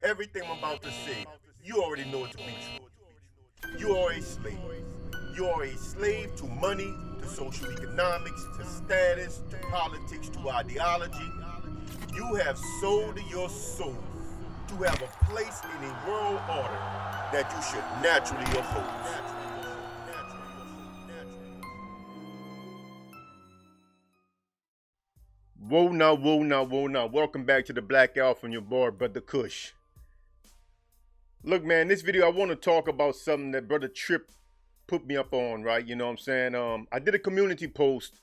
Everything I'm about to say, you already know it to be true. You are a slave. You are a slave to money, to social economics, to status, to politics, to ideology. You have sold your soul to have a place in a world order that you should naturally oppose. Whoa now, whoa now, whoa now. Welcome back to the Black Alpha and your boy, Brother Kush. Look, man, this video I want to talk about something that Brother Trip put me up on, right? You know what I'm saying? I did a community post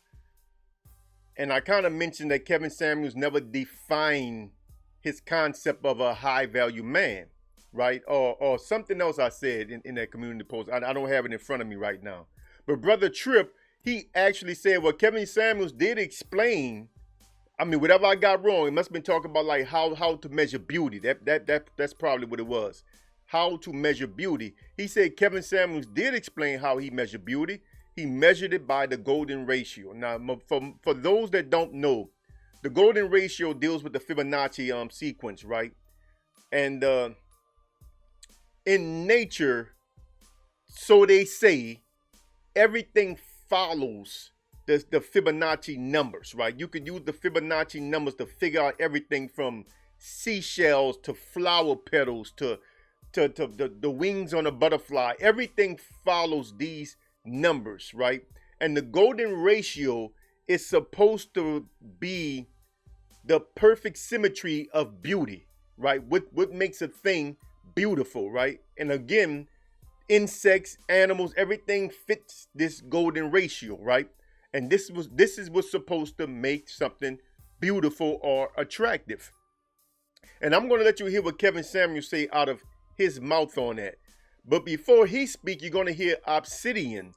and I kind of mentioned that Kevin Samuels never defined his concept of a high value man, right? Or something else I said in that community post. I don't have it in front of me right now. But Brother Trip, he actually said, well, Kevin Samuels did explain. I mean, whatever I got wrong, it must have been talking about like how to measure beauty. That's probably what it was. How to measure beauty. He said Kevin Samuels did explain how he measured beauty. He measured it by the golden ratio. Now, for those that don't know, the golden ratio deals with the Fibonacci sequence, right? And in nature, so they say, everything follows the Fibonacci numbers, right? You could use the Fibonacci numbers to figure out everything from seashells to flower petals to the wings on a butterfly. Everything follows these numbers, right? And the golden ratio is supposed to be the perfect symmetry of beauty, right? What makes a thing beautiful, right? And again, insects, animals, everything fits this golden ratio, right? And this is what's supposed to make something beautiful or attractive. And I'm going to let you hear what Kevin Samuels say out of his mouth on that. But before he speaks, you're going to hear Obsidian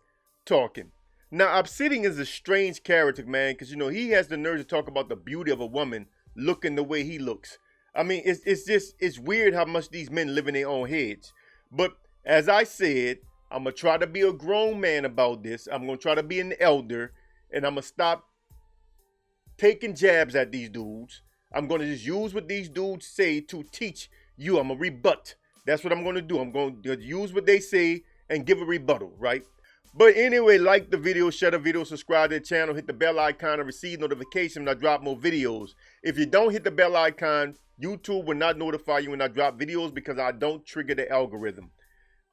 talking. Now, Obsidian is a strange character, man, because, you know, he has the nerve to talk about the beauty of a woman looking the way he looks. I mean, it's weird how much these men live in their own heads. But as I said, I'm going to try to be a grown man about this. I'm going to try to be an elder, and I'm going to stop taking jabs at these dudes. I'm going to just use what these dudes say to teach you. I'm going to rebut. That's what I'm going to do. I'm going to use what they say and give a rebuttal, right? But anyway, like the video, share the video, subscribe to the channel, hit the bell icon and receive notification when I drop more videos. If you don't hit the bell icon, YouTube will not notify you when I drop videos because I don't trigger the algorithm.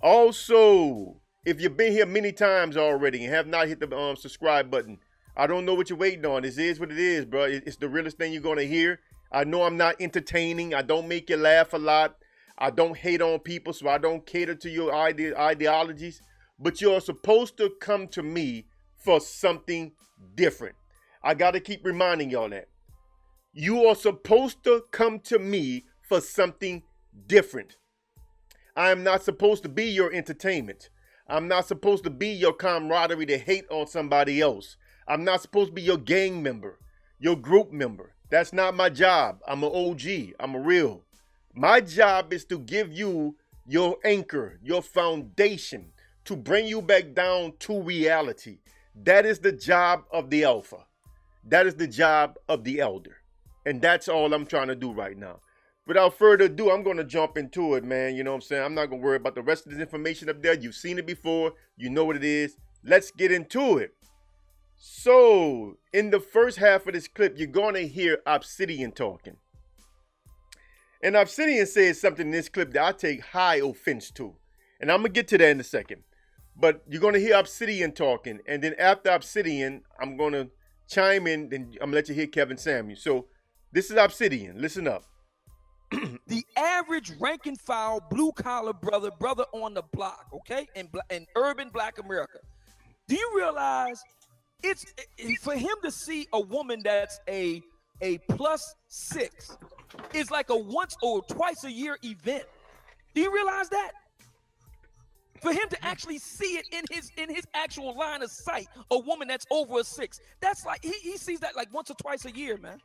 Also, if you've been here many times already and have not hit the subscribe button, I don't know what you're waiting on. This is what it is, bro. It's the realest thing you're going to hear. I know I'm not entertaining. I don't make you laugh a lot. I don't hate on people, so I don't cater to your ideologies. But you're supposed to come to me for something different. I got to keep reminding y'all that. You are supposed to come to me for something different. I am not supposed to be your entertainment. I'm not supposed to be your camaraderie to hate on somebody else. I'm not supposed to be your gang member, your group member. That's not my job. I'm an OG. I'm a real. My job is to give you your anchor, your foundation, to bring you back down to reality. That is the job of the alpha. That is the job of the elder. And that's all I'm trying to do right now. Without further ado, I'm going to jump into it, man. You know what I'm saying? I'm not going to worry about the rest of this information up there. You've seen it before. You know what it is. Let's get into it. So, in the first half of this clip, you're going to hear Obsidian talking. And Obsidian says something in this clip that I take high offense to. And I'm going to get to that in a second. But you're going to hear Obsidian talking. And then after Obsidian, I'm going to chime in. Then I'm going to let you hear Kevin Samuels. So this is Obsidian. Listen up. The average rank and file blue collar brother on the block, okay, in urban Black America. Do you realize it's for him to see a woman that's a +6 is like a once or twice a year event? Do you realize that? For him to actually see it in his actual line of sight, a woman that's over a 6, that's like he sees that like once or twice a year, man.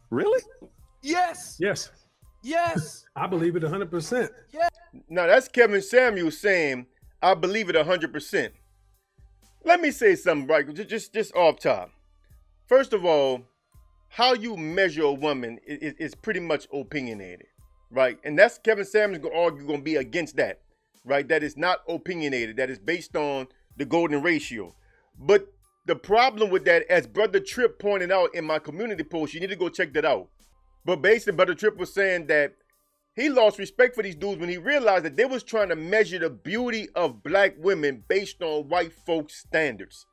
Really? Yes. Yes. Yes. I believe it 100%. Yeah. Now that's Kevin Samuels saying, I believe it 100%. Let me say something, right? Just off top. First of all, how you measure a woman is pretty much opinionated. right? And that's Kevin Samuels gonna argue gonna be against that, right? That is not opinionated. That is based on the golden ratio. But the problem with that, as Brother Tripp pointed out in my community post, you need to go check that out. But basically, Brother Tripp was saying that he lost respect for these dudes when he realized that they was trying to measure the beauty of black women based on white folks' standards.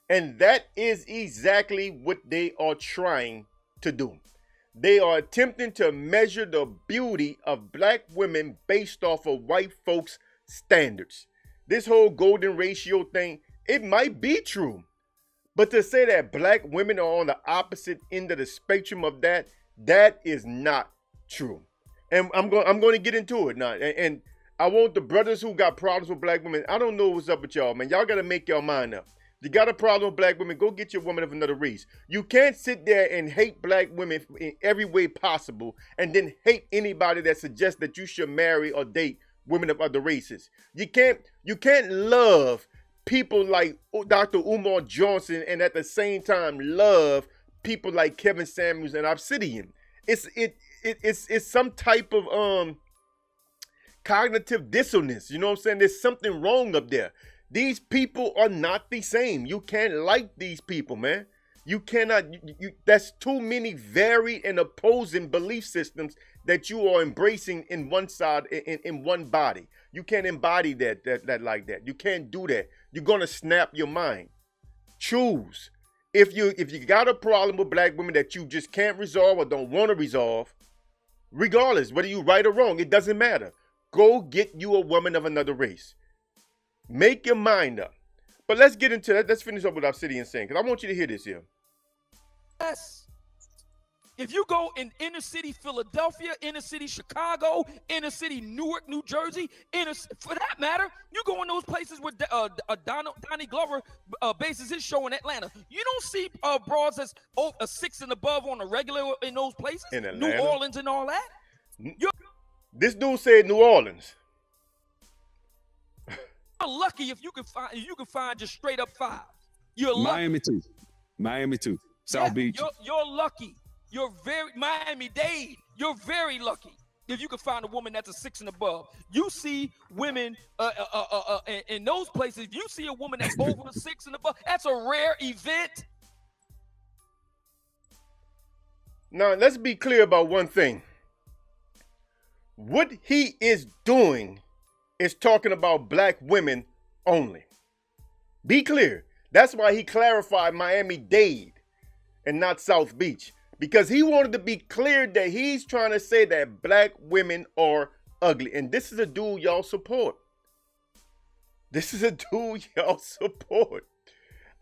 And that is exactly what they are trying to do. They are attempting to measure the beauty of black women based off of white folks' standards. This whole golden ratio thing, it might be true. But to say that black women are on the opposite end of the spectrum of that, that is not true. And I'm going to get into it now. And I want the brothers who got problems with black women, I don't know what's up with y'all, man. Y'all got to make your mind up. You got a problem with black women, go get your woman of another race. You can't sit there and hate black women in every way possible and then hate anybody that suggests that you should marry or date women of other races. You can't love people like Dr. Umar Johnson and at the same time love people like Kevin Samuels and Obsidian. It's some type of cognitive dissonance. You know what I'm saying? There's something wrong up there. These people are not the same. You can't like these people, man. You cannot. That's too many varied and opposing belief systems that you are embracing in one side, in one body. You can't embody that like that. You can't do that. You're gonna snap your mind. Choose. If you got a problem with black women that you just can't resolve or don't want to resolve, regardless whether you right or wrong, it doesn't matter. Go get you a woman of another race. Make your mind up. But let's get into that. Let's finish up with Obsidian saying, because I want you to hear this here. Yes. If you go in inner city Philadelphia, inner city Chicago, inner city Newark, New Jersey, for that matter, you go in those places where Donnie Glover bases his show in Atlanta. You don't see broads that's a 6 and above on the regular in those places. In Atlanta? New Orleans and all that. This dude said New Orleans. You're lucky if you can find just straight up 5. You're lucky. Miami too. South Beach. You're lucky. You're very Miami-Dade. You're very lucky if you can find a woman that's a 6 and above. You see women in those places. If you see a woman that's over a 6 and above, that's a rare event. Now let's be clear about one thing. What he is doing is talking about black women only. Be clear. That's why he clarified Miami-Dade and not South Beach. Because he wanted to be clear that he's trying to say that black women are ugly. And this is a dude y'all support. This is a dude y'all support.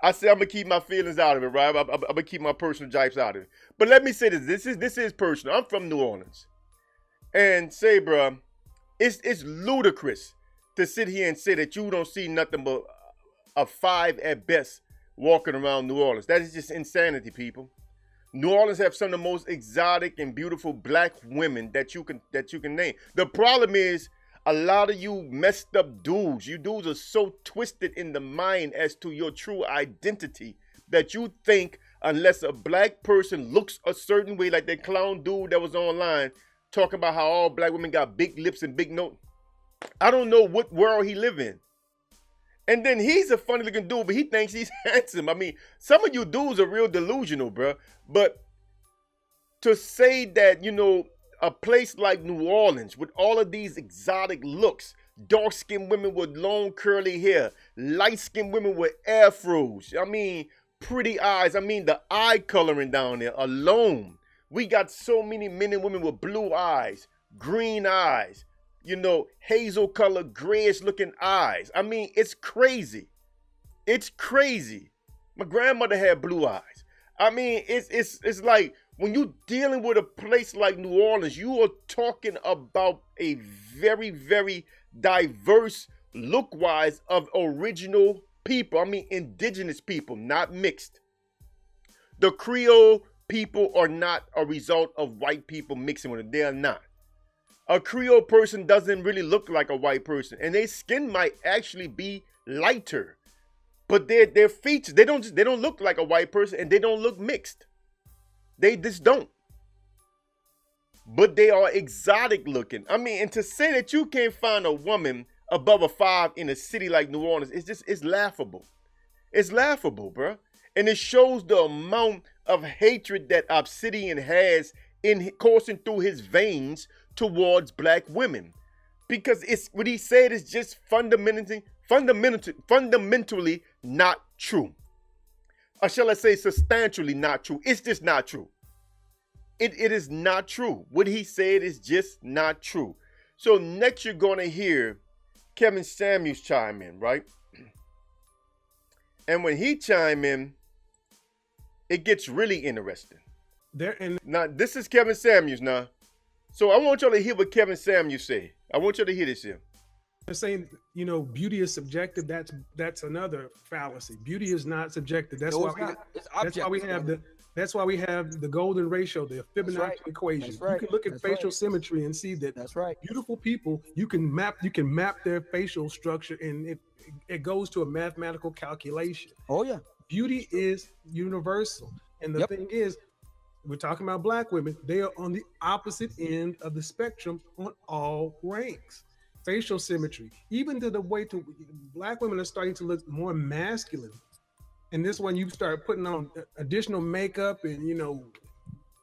I said I'm going to keep my feelings out of it, right? I'm going to keep my personal jipes out of it. But let me say this. This is personal. I'm from New Orleans. And say, bro, it's ludicrous to sit here and say that you don't see nothing but a 5 at best walking around New Orleans. That is just insanity, people. New Orleans have some of the most exotic and beautiful black women that you can name. The problem is a lot of you messed up dudes. You dudes are so twisted in the mind as to your true identity that you think unless a black person looks a certain way, like that clown dude that was online talking about how all black women got big lips and big nose. I don't know what world he live in. And then he's a funny looking dude, but he thinks he's handsome. I mean, some of you dudes are real delusional, bro. But to say that, you know, a place like New Orleans with all of these exotic looks, dark-skinned women with long curly hair, light-skinned women with afros, I mean, pretty eyes. I mean, the eye coloring down there alone. We got so many men and women with blue eyes, green eyes, you know, hazel color, grayish looking eyes. I mean, it's crazy. It's crazy. My grandmother had blue eyes. I mean, it's like when you're dealing with a place like New Orleans, you are talking about a very, very diverse look-wise of original people. I mean, indigenous people, not mixed. The Creole people are not a result of white people mixing with them. They are not. A Creole person doesn't really look like a white person, and their skin might actually be lighter, but their features, they don't look like a white person, and they don't look mixed. They just don't. but they are exotic looking. I mean, and to say that you can't find a woman above a 5 in a city like New Orleans, it's laughable. It's laughable, bro. And it shows the amount of hatred that Obsidian has coursing through his veins towards black women. Because it's what he said is just fundamentally not true. Or shall I say substantially not true? It's just not true. It is not true. What he said is just not true. So next you're going to hear Kevin Samuels chime in, right? And when he chime in, it gets really interesting. Now, this is Kevin Samuels now. So I want y'all to hear what Kevin Samuels say. I want y'all to hear this here. They're saying, you know, beauty is subjective. That's another fallacy. Beauty is not subjective. That's why we have the golden ratio, the Fibonacci equation. You can look at facial symmetry and see that beautiful people, you can map their facial structure, and it goes to a mathematical calculation. Oh yeah. Beauty is universal. And the thing is, we're talking about black women. They are on the opposite end of the spectrum on all ranks. Facial symmetry, even to the way to black women are starting to look more masculine. And this one, you start putting on additional makeup and, you know,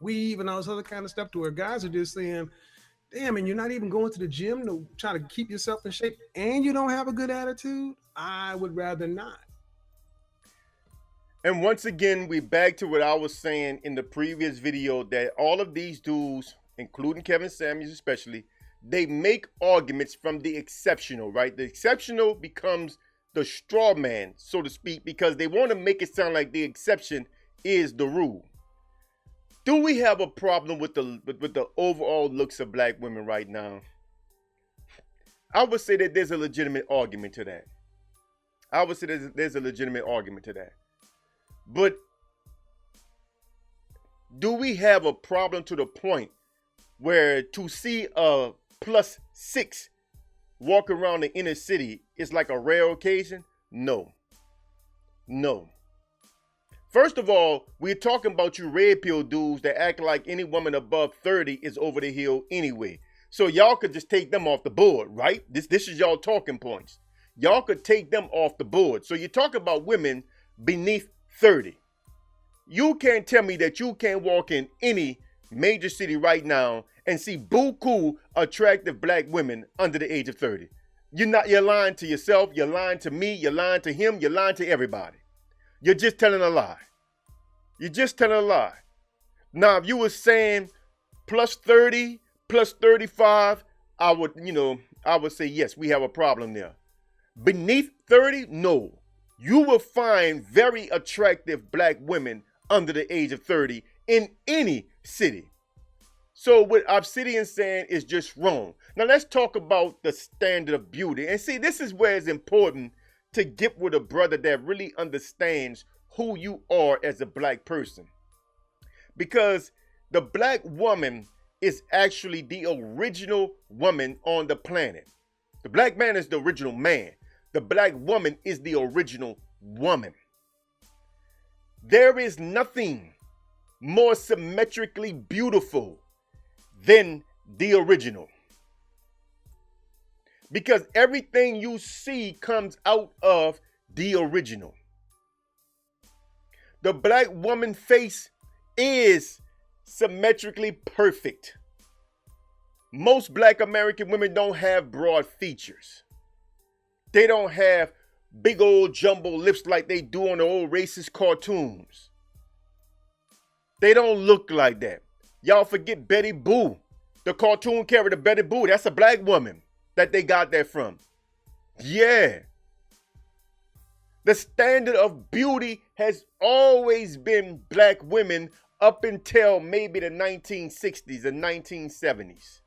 weave and all this other kind of stuff to where guys are just saying, damn, and you're not even going to the gym to try to keep yourself in shape and you don't have a good attitude. I would rather not. And once again, we back to what I was saying in the previous video, that all of these dudes, including Kevin Samuels especially, they make arguments from the exceptional, right? The exceptional becomes the straw man, so to speak, because they want to make it sound like the exception is the rule. Do we have a problem with the overall looks of black women right now? I would say that there's a legitimate argument to that. I would say there's a legitimate argument to that. But do we have a problem to the point where to see a +6 walk around the inner city is like a rare occasion? No. No. First of all, we're talking about you red pill dudes that act like any woman above 30 is over the hill anyway. So y'all could just take them off the board, right? This is y'all talking points. Y'all could take them off the board. So you're talking about women beneath 30. You can't tell me that you can't walk in any major city right now and see buku attractive black women under the age of 30. You're lying to yourself, you're lying to me, you're lying to him, you're lying to everybody. You're just telling a lie. You're just telling a lie. Now, if you were saying +30, +35, I would say yes, we have a problem there. Beneath 30, no. You will find very attractive black women under the age of 30 in any city. So what Obsidian saying is just wrong. Now let's talk about the standard of beauty. And see, this is where it's important to get with a brother that really understands who you are as a black person. Because the black woman is actually the original woman on the planet. The black man is the original man. The black woman is the original woman. There is nothing more symmetrically beautiful than the original. Because everything you see comes out of the original. The black woman face is symmetrically perfect. Most black American women don't have broad features. They don't have big old jumbo lips like they do on the old racist cartoons. They don't look like that. Y'all forget Betty Boo. The cartoon character Betty Boo, that's a black woman that they got that from. Yeah. The standard of beauty has always been black women up until maybe the 1960s and 1970s.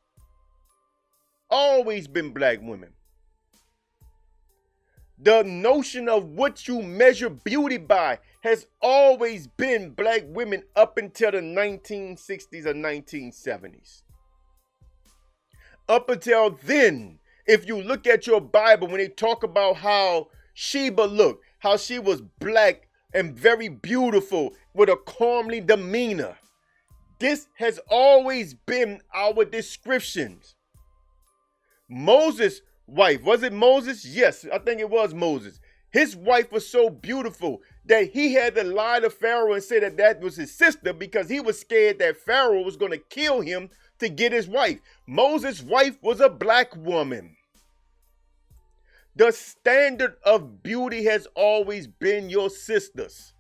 Always been black women. The notion of what you measure beauty by has always been black women up until the 1960s or 1970s. Up until then, if you look at your Bible, when they talk about how Sheba looked, how she was black and very beautiful with a calmly demeanor, This has always been our descriptions. Moses' wife, was it Moses? Yes, I think it was Moses. His wife was so beautiful that he had to lie to Pharaoh and say that that was his sister because he was scared that Pharaoh was going to kill him to get his wife. Moses' wife was a black woman. The standard of beauty has always been your sisters.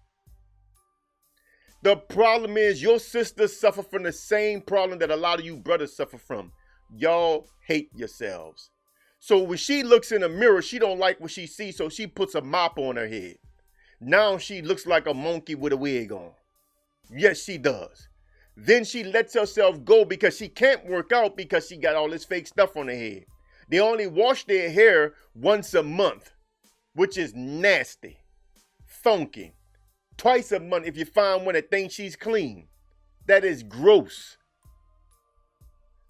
The problem is your sisters suffer from the same problem that a lot of you brothers suffer from. Y'all hate yourselves. So when she looks in the mirror, she don't like what she sees, so she puts a mop on her head. Now she looks like a monkey with a wig on. Yes, she does. Then she lets herself go because she can't work out because she got all this fake stuff on her head. They only wash their hair once a month, which is nasty, funky. Twice a month if you find one that thinks she's clean. That is gross.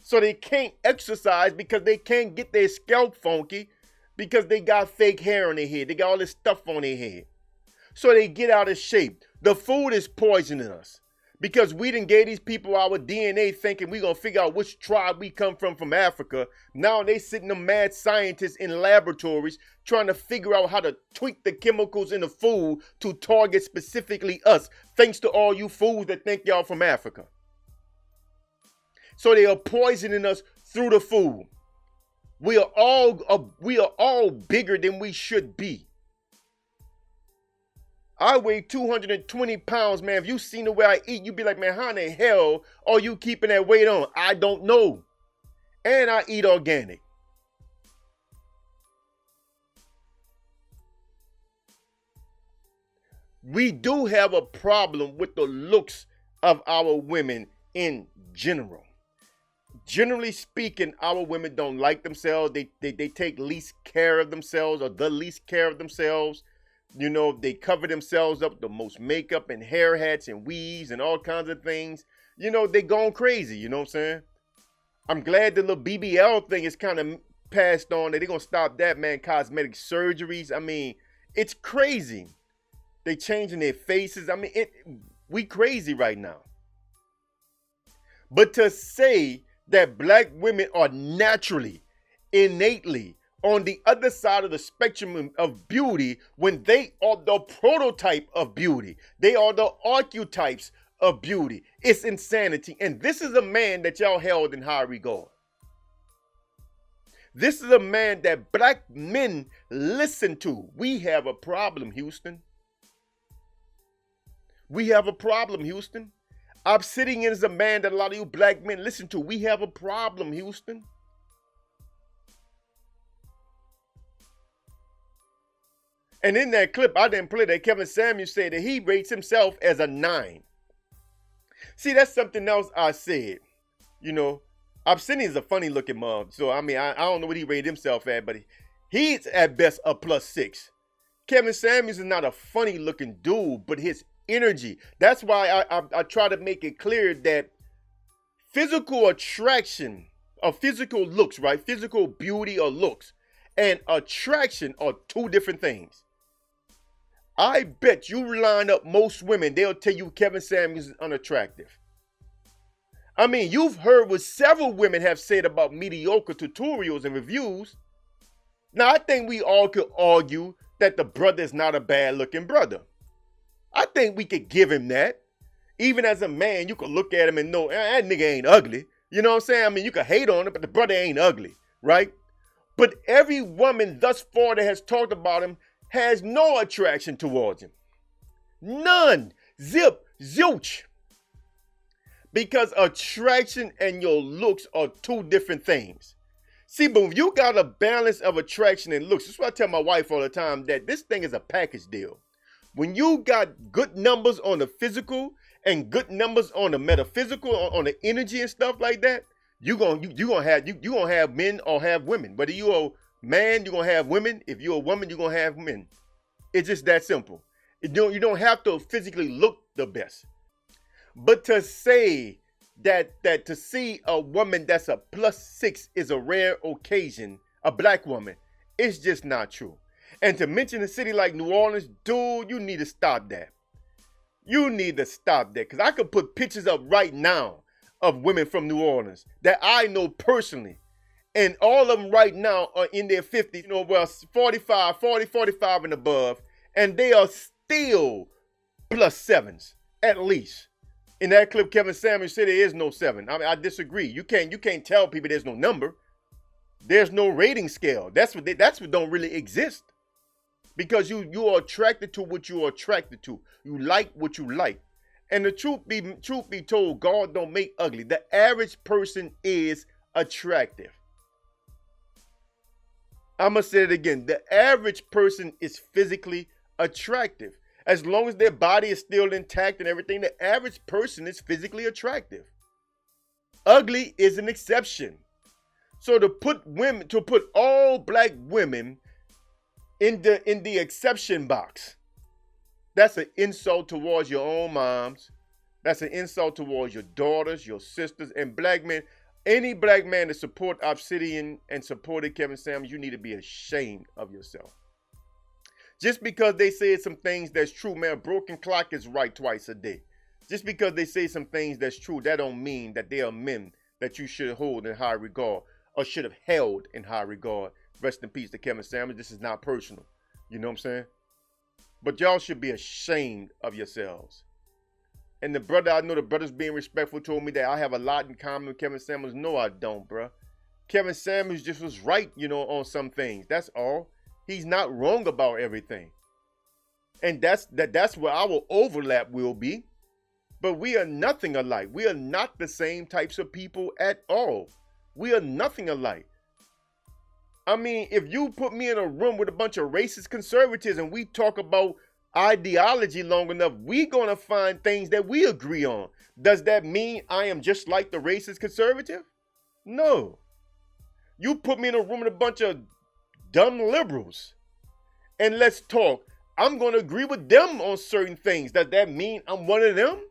So they can't exercise because they can't get their scalp funky because they got fake hair on their head. They got all this stuff on their head. So they get out of shape. The food is poisoning us because we done gave these people our DNA thinking we're going to figure out which tribe we come from Africa. Now they sitting them mad scientists in laboratories trying to figure out how to tweak the chemicals in the food to target specifically us, thanks to all you fools that think y'all from Africa. So they are poisoning us through the food. We are all bigger than we should be. I weigh 220 pounds, man. If you seen the way I eat, you'd be like, man, how in the hell are you keeping that weight on? I don't know. And I eat organic. We do have a problem with the looks of our women in general. Generally speaking, our women don't like themselves. They take least care of themselves or the least care of themselves. You know, they cover themselves up with the most makeup and hair hats and weaves and all kinds of things. You know, they gone crazy, you know what I'm saying? I'm glad the little BBL thing is kind of passed on. That they're going to stop that, man. Cosmetic surgeries. I mean, it's crazy. They changing their faces. I mean, we crazy right now. But to say that black women are naturally, innately on the other side of the spectrum of beauty when they are the prototype of beauty. They are the archetypes of beauty. It's insanity. And this is a man that y'all held in high regard. This is a man that black men listen to. We have a problem, Houston. We have a problem, Houston. Obsidian is a man that a lot of you black men listen to. We have a problem, Houston. And in that clip, I didn't play that, Kevin Samuels said that he rates himself as a 9. See, that's something else I said. You know, Obsidian is a funny looking mom. So, I mean, I don't know what he rated himself at, but he's at best a +6. Kevin Samuels is not a funny looking dude, but his energy. That's why I try to make it clear that physical attraction or physical looks, right? Physical beauty or looks and attraction are two different things. I bet you line up most women, they'll tell you Kevin Samuels is unattractive. I mean, you've heard what several women have said about mediocre tutorials and reviews. Now, I think we all could argue that the brother is not a bad looking brother. I think we could give him that. Even as a man, you could look at him and know, that nigga ain't ugly. You know what I'm saying? I mean, you could hate on him, but the brother ain't ugly, right? But every woman thus far that has talked about him has no attraction towards him. None. Zip. Zilch. Because attraction and your looks are two different things. See, but if you got a balance of attraction and looks, that's what I tell my wife all the time, that this thing is a package deal. When you got good numbers on the physical and good numbers on the metaphysical, on the energy and stuff like that, you gonna have men or have women. Whether you a man, you're gonna have women. If you're a woman, you're gonna have men. It's just that simple. You don't have to physically look the best. But to say that to see a woman that's a +6 is a rare occasion, a black woman, it's just not true. And to mention a city like New Orleans, dude, you need to stop that. You need to stop that, because I could put pictures up right now of women from New Orleans that I know personally. And all of them right now are in their 50s, 45 and above. And they are still plus sevens, at least. In that clip, Kevin Samuels said there is no 7. I mean, I disagree. You can't tell people there's no number. There's no rating scale. That's what don't really exist. Because you are attracted to what you are attracted to. You like what you like. And the truth be told, God don't make ugly. The average person is attractive. I'm going to say it again. The average person is physically attractive. As long as their body is still intact and everything, the average person is physically attractive. Ugly is an exception. So to put all black women in the exception box, that's an insult towards your own moms. That's an insult towards your daughters, your sisters, and black men. Any black man that support Obsidian and supported Kevin Samuels, you need to be ashamed of yourself. Just because they said some things that's true, man, a broken clock is right twice a day. Just because they say some things that's true, that don't mean that they are men that you should hold in high regard or should have held in high regard. Rest in peace to Kevin Samuels. This is not personal. You know what I'm saying? But y'all should be ashamed of yourselves. And the brothers being respectful told me that I have a lot in common with Kevin Samuels. No, I don't, bro. Kevin Samuels just was right, on some things. That's all. He's not wrong about everything. And that's where our overlap will be. But we are nothing alike. We are not the same types of people at all. We are nothing alike. I mean, if you put me in a room with a bunch of racist conservatives and we talk about ideology long enough, we're going to find things that we agree on. Does that mean I am just like the racist conservative? No. You put me in a room with a bunch of dumb liberals and let's talk. I'm going to agree with them on certain things. Does that mean I'm one of them?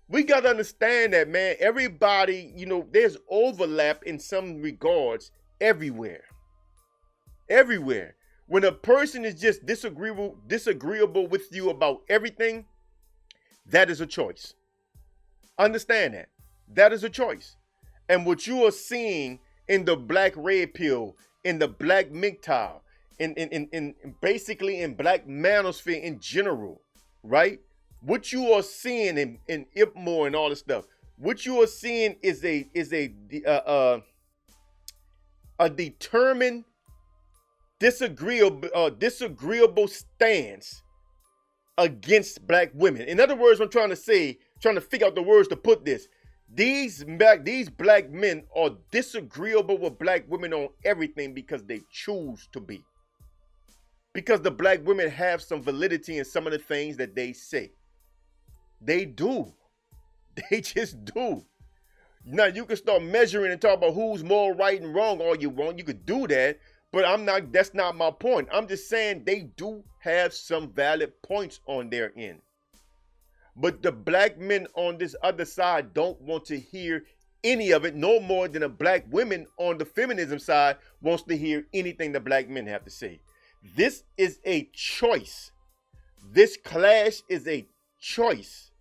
We got to understand that, man. Everybody, there's overlap in some regards everywhere. Everywhere. When a person is just disagreeable with you about everything, that is a choice. Understand that. That is a choice. And what you are seeing in the black red pill, in the black MGTOW, in basically in black manosphere in general, right? What you are seeing in IPMOR and all this stuff, what you are seeing is a determined disagreeable stance against black women. In other words, I'm trying to figure out the words to put this. These black men are disagreeable with black women on everything because they choose to be. Because the black women have some validity in some of the things that they say. They do. They just do. Now, you can start measuring and talk about who's more right and wrong all you want. You could do that. But that's not my point. I'm just saying they do have some valid points on their end. But the black men on this other side don't want to hear any of it, no more than a black women on the feminism side wants to hear anything the black men have to say. This is a choice. This clash is a choice.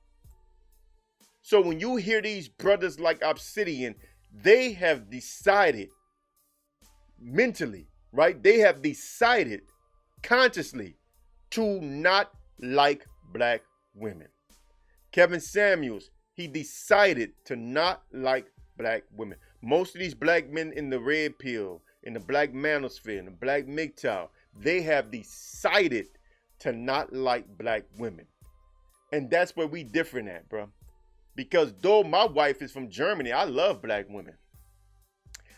So when you hear these brothers like Obsidian, they have decided mentally, right? They have decided consciously to not like black women. Kevin Samuels, he decided to not like black women. Most of these black men in the red pill, in the black manosphere, in the black MGTOW, they have decided to not like black women. And that's where we different at, bro. Because though my wife is from Germany, I love black women.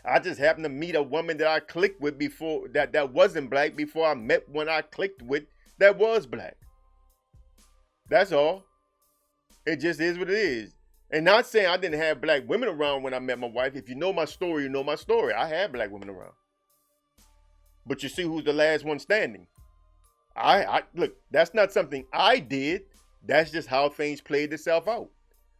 I just happened to meet a woman that I clicked with before that wasn't black before I met one I clicked with that was black. That's all. It just is what it is. And not saying I didn't have black women around when I met my wife. If you know my story, you know my story. I had black women around. But you see who's the last one standing. I look, that's not something I did. That's just how things played itself out.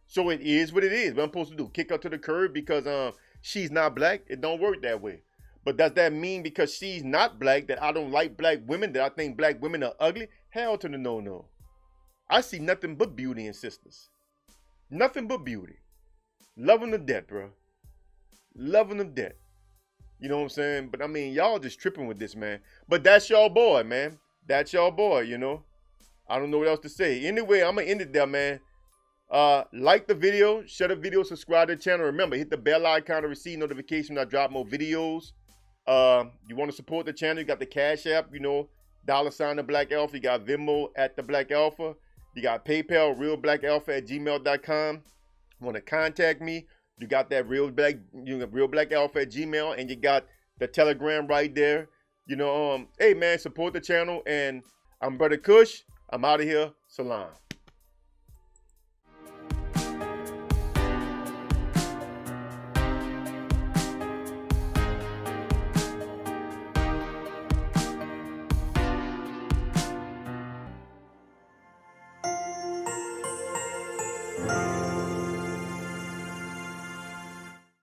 So it is what it is. What I'm supposed to do? Kick her to the curb because she's not black? It don't work that way. But does that mean because she's not black that I don't like black women, that I think black women are ugly? Hell to the no. I see nothing but beauty in sisters. Nothing but beauty. Love them to death, bro. Love them to death. You know what I'm saying? But I mean, y'all just tripping with this, man. But that's y'all boy, man. That's y'all boy, you know. I don't know what else to say. Anyway, I'm going to end it there, man. Like the video, share the video, subscribe to the channel. Remember, hit the bell icon to receive notification when I drop more videos. You want to support the channel, you got the Cash App, you know, $ the Black Alpha. You got Venmo at the Black Alpha. You got PayPal, realblackalpha@gmail.com. Want to contact me? You got that Real Black Alpha at Gmail, and you got the Telegram right there. You know, hey man, support the channel, and I'm Brother Kush. I'm out of here. Salam.